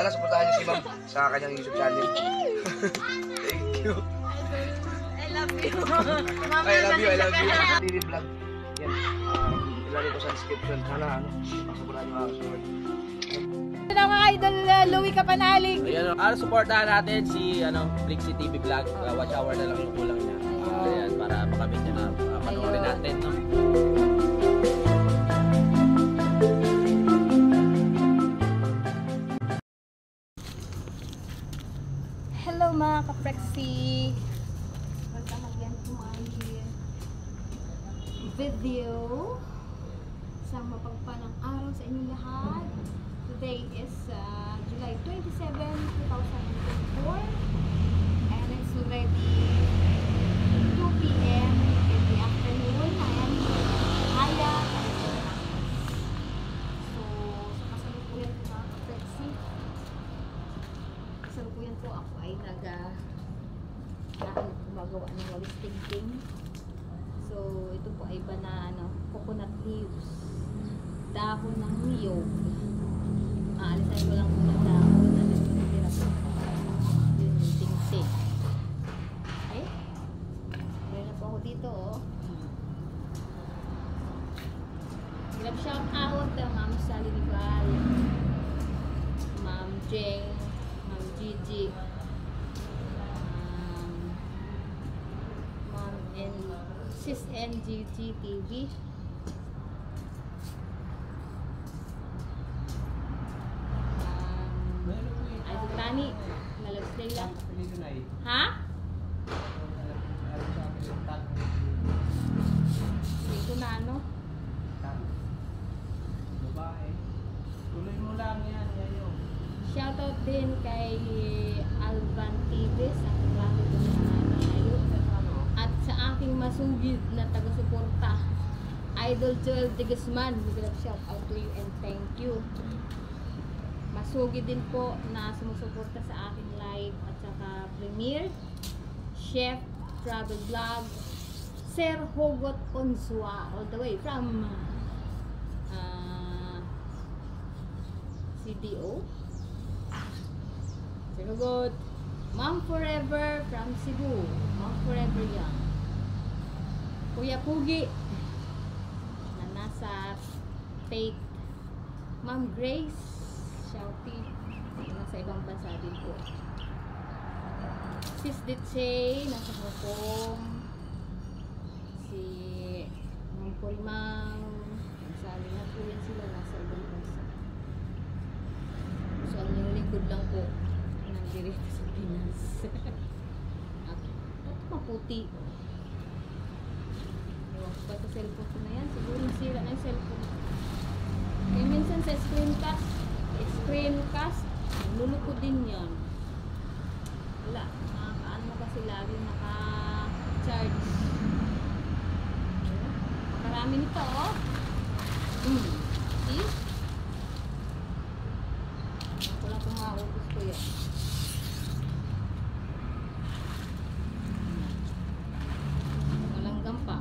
sana supportahan niyo si ma'am sa kanyang YouTube channel. Thank you. I love you. Mama, I love you, I love you. Daily vlog. Yan. Ilalagay ko sa description. Sana supportahan niyo ako. Hello mga idol, Louie Kapanalig. Ayan, supportahan natin si Flixie TV Vlog. Watch hour na lang yung kulang niya. Ayan, para makamit niya na panoorin natin, no? Hello mga ka-Flexie. Welcome again to my video. Isang mapagpalang araw sa inyong lahat. Today is July 27, 2024 and it's already 2 p.m. in the afternoon. I am Aya. So, sa kasalukuyan po mga ka-Flexie, kasalukuyan po ako ay gumagawa ng walis thinking. So, ito po ay coconut leaves, dahon ng niyog. Aalisan ko lang muna dahon na nagtitira po. Yun yung ting-ting. Okay? Meron na po ako dito, oh. Grab shout out Ma'am Sally Rival, Ma'am Jeng, Ma'am Gigi, Ma'am Sis NGG TV, Idol Tani, Lalabs Layla. Ha? Dito na ano? Tuloy mo lang yan, yayo. Shoutout din kay Alvan Tibes, ang klase ko na ngayon. At sa aking masugid na taga-suporta, Idol Joel de Guzman. Shoutout to you and thank you. Masugid din po na sumusuporta sa aking live at saka premiere. Chef Travel Vlog, Sir Hugot Onsua, all the way from CDO. Sir Hugot, Ma'am Forever from Cebu, Ma'am Forever Young, Kuya Pugi na nasa Tate, Ma'am Grace Shouty, nasa ibang bansa din po. Sis Ditche, nasa Hong Kong. Si Ma'am Pulmang, sabi na po yan sila, nasa ibang bansa. So, ang yung lingkod lang po, nandito sa Pinas. At maputi. Ewan ko ba sa cellphone ko na yan? Siguro sira na yung cellphone. Kaya minsan sa screencast, nulukod din yan. Wala, nakakaano kasi lagi naka-charge. Makarami nito, oh. See? Ako lang kung maubos ko yan. Walang gampa.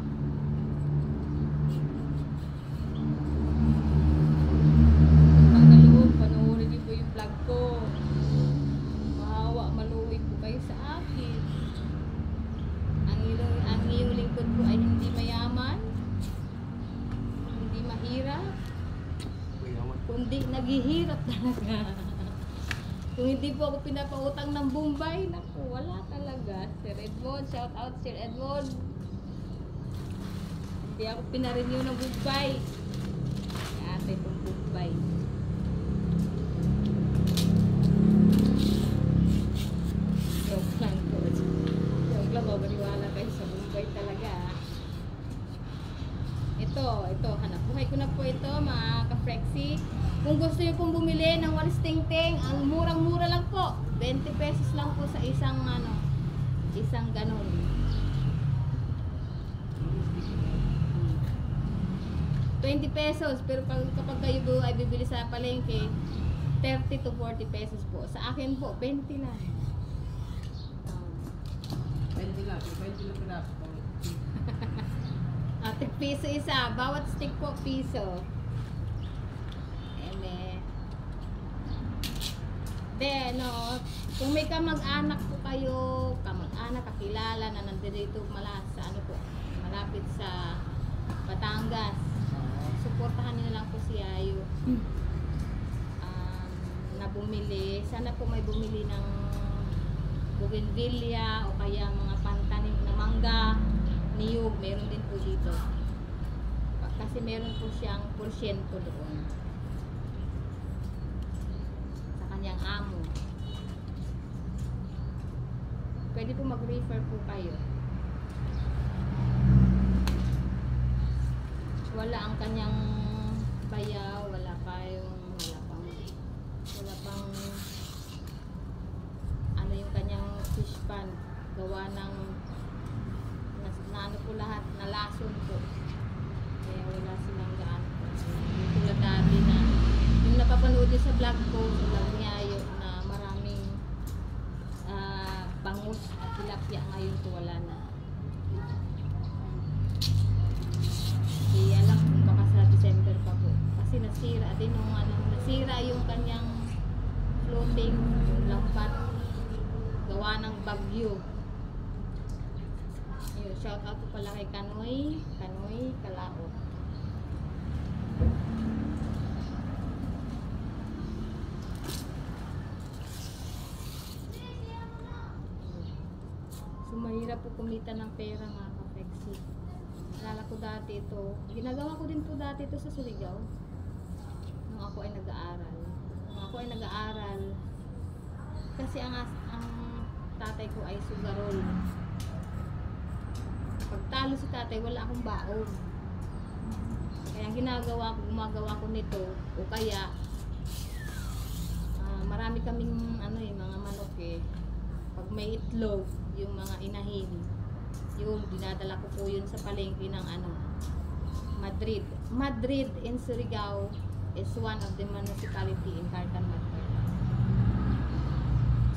Kundi naghihirap talaga. Kung hindi po ako pinapautang ng Bombay, naku, wala talaga. Sir Edmond, shout out Sir Edmond. Hindi ako pinarenew ng Bombay. Ate itong Bombay. Joke lang po. Joke lang, mabaliwala kayo sa Bombay talaga. Ito, hanap buhay ko na po ito, mga ka-Flexie. Kung gusto niyo pong bumili ng walis tingting, ang murang-mura lang po. 20 pesos lang po sa isang isang ganon. ₱20, pero kapag kayo ay bibili sa palengke, 30 to 40 pesos po. Sa akin po, 20 lang. 20 lang, 20 lang pinap. Piso isa, bawat stick po piso. Then, no, kung may kamag-anak po kayo, kamag-anak, kakilala na nandito sa ano po, malapit sa Batangas, suportahan niyo na lang po si Yayo. Na bumili, sana po may bumili ng bougainvillea o kaya mga pantanim na mangga, niyog, meron din po dito. Kasi meron po siyang porsyento doon sa kanyang amo. Pwede po mag-refer po kayo. Wala ang kanyang bayaw, wala pang ano yung kanyang fish pan, gawa ng na ano po lahat, na lason po. Kaya wala silang gaano po. Yung tulad dati na yung napapanood din sa vlog ko, sa vlog ni Yayo, na maraming bangus at tilapia, ngayon po wala na. Kaya lang kung baka sa December pa po. Kasi nasira din yung nasira yung kanyang floating lampat gawa ng bagyo. Yun, shout out po pala kay Kanoy Kalaot. So mahirap po kumita ng pera mga ka-Fexi. Alala ko dati ito, ginagawa ko din po dati ito sa Surigao nung ako ay nag-aaral. Kasi ang tatay ko ay sugarol. Pagtalo si tatay, wala akong baon. Kaya gumagawa ko nito, o kaya marami kaming mga manok eh. Pag may itlog, yung mga inahin, yung dinadala ko po yun sa palengke ng Madrid in Surigao is one of the municipality in Cartan Mactan.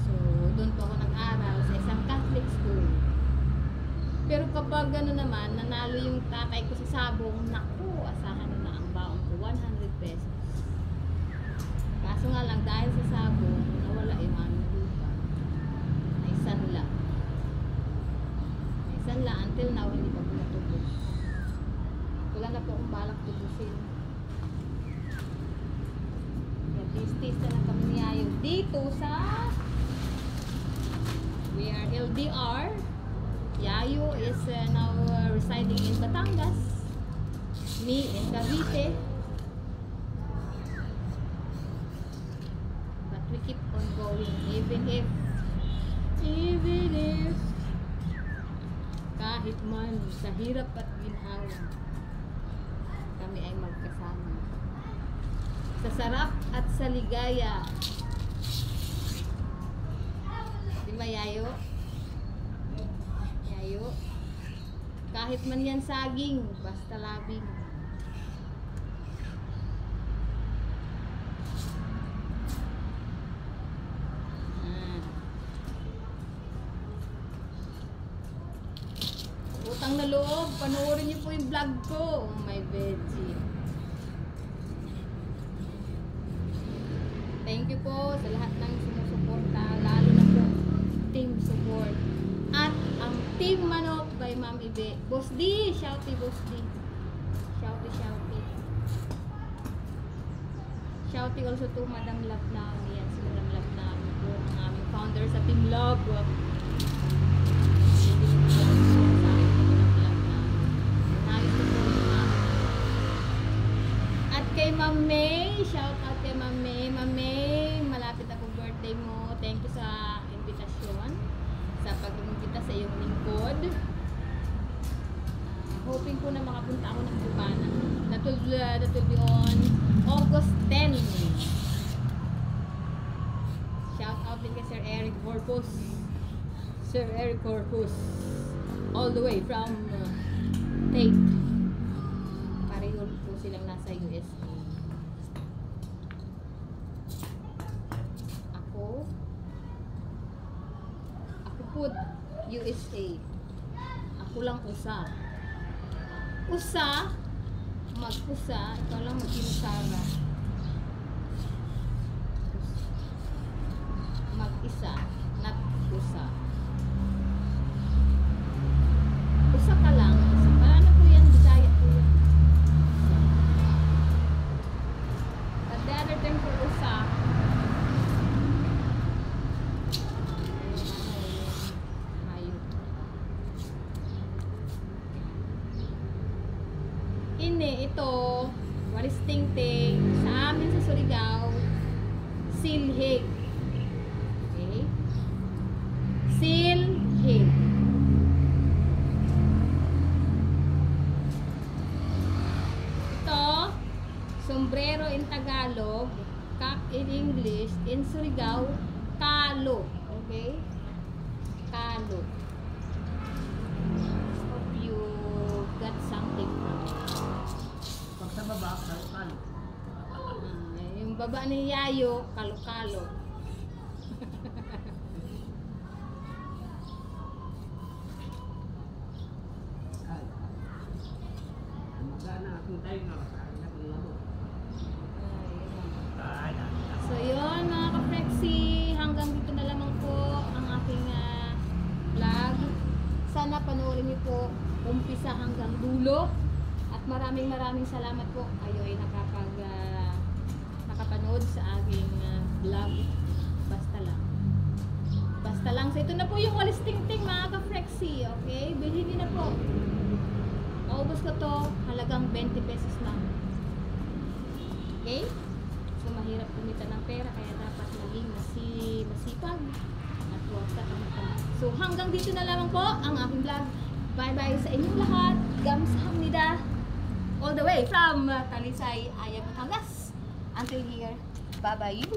So doon po ako nag-aral sa isang Catholic school. Pero kapag naman, nanalo yung tatay ko sa sabong, naku, asahan na ang baon ko, 100 pesos. Kaso nga lang, dahil sa sabong, nawala yung lupa. Naisanla until now, hindi pa po natubos. Wala na po akong balak tubusin. Tis na lang kami ni Yayo dito sa we are LDR. Yayo is now residing in Batangas, me in Cavite, but we keep on going even if kahit man sa hirap at ginhawa, kami ay magkasama sa sarap at sa ligaya. Di ba, Yayo? Yayo, kahit man yan saging, basta labing. Utang na loob, panoorin niyo po yung vlog ko. Oh, my veggie. Thank you po sa lahat ng sumusuporta, lalo na po team support. At ang Team Manok by Ma'am Ibe. Boss D, shouty Boss D. Shouty. Shouty also to Madam Love Naomi. Yan si Madam Love Naomi po, ang aming founder sa Team Love. At kay Ma'am May, shout out kay Ma'am May. Ma'am May, malapit ako birthday mo. Thank you sa invitasyon, sa pag-imbita sa iyong lingkod. Hoping ko na makapunta ako ng Cubana. That will be on August 10. Shout out din kay Sir Eric Corpus. Sir Eric Corpus. All the way from Tate. Pareho po silang nasa USA. Ako po USA. Ako lang usa. Mag-usa, ikaw lang mag-inusara. ini, ito, walis tingting, sa amin sa Surigao, silhig. Okay? Silhig. Ito, sombrero in Tagalog, cap in English, in Surigao, kalo. Okay? Kalo. Hope you got something from it. Pag sa baba, kalo. Yung baba ni Yayo, kalo-kalo. So yun mga ka-Flexi, hanggang dito na lamang po ang aking vlog. Sana panoorin niyo po umpisa hanggang dulo. At maraming salamat po kayo ay nakapanood sa aking vlog. Basta lang. Basta lang. So ito na po yung walis tingting mga ka-Flexi. Okay? Bilhin niyo na po. Maubos ko to, halagang 20 pesos lang. Okay? So mahirap kumita ng pera kaya dapat maging masipag at huwag katamad. So hanggang dito na lamang po ang aking vlog. Bye bye sa inyong lahat. Gamsahamnida. All the way from Talisay, Ayam, Batangas. Until here. Bye bye you.